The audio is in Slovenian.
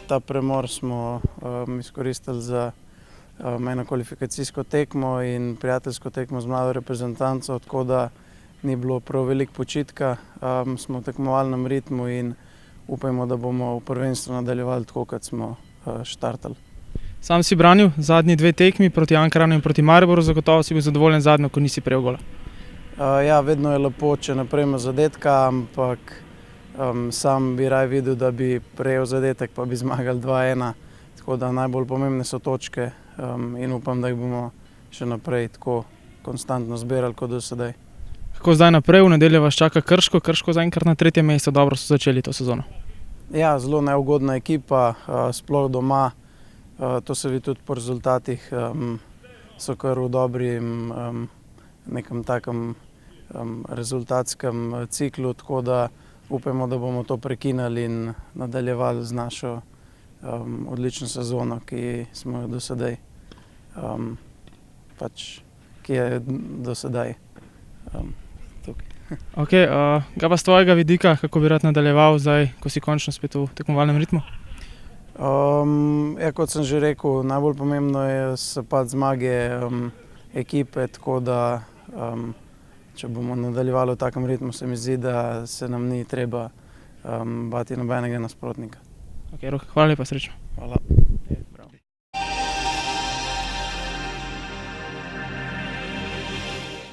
Ta premor smo izkoristili za eno kvalifikacijsko tekmo in prijateljsko tekmo z mlado reprezentanco, tako da ni bilo prav veliko počitka. Smo v tekmovalnem ritmu in upajmo, da bomo v prvenstvu nadaljevali tako, kot smo štartali. Sam si branil zadnji 2 tekmi proti Ankaranu in proti Mariboru, zagotovo si bil zadovoljen zadnjo, ko nisi prejel gola. Ja, vedno je lepo, če ne prejmeš zadetka, ampak sam bi raje videl, da bi prejel zadetek, pa bi zmagali 2-1. Tako da najbolj pomembne so točke in upam, da jih bomo še naprej tako konstantno zbirali kot do sedaj. Kako zdaj naprej? V nedeljo vas čaka Krško. Krško zaenkrat na 3. mestu, dobro so začeli to sezono. Ja, zelo neugodna ekipa, sploh doma. To se vidi tudi po rezultatih. So kar v dobrim nekem takem rezultatskem ciklu, tako da upajmo, da bomo to prekinili in nadaljevali z našo odlično sezono, ki smo jo do sedaj, ki je do sedaj tukaj. Okej, kaj pa s tvojega vidika, kako bi rad nadaljeval zdaj, ko si končno spet v tekmovalnem ritmu? Ja, kot sem že rekel, najbolj pomembno je zmage ekipe, tako da če bomo nadaljevali v takem ritmu, se mi zdi, da se nam ni treba bati nobenega nasprotnika. Okej, Rok, hvala lepa, srečno. Hvala.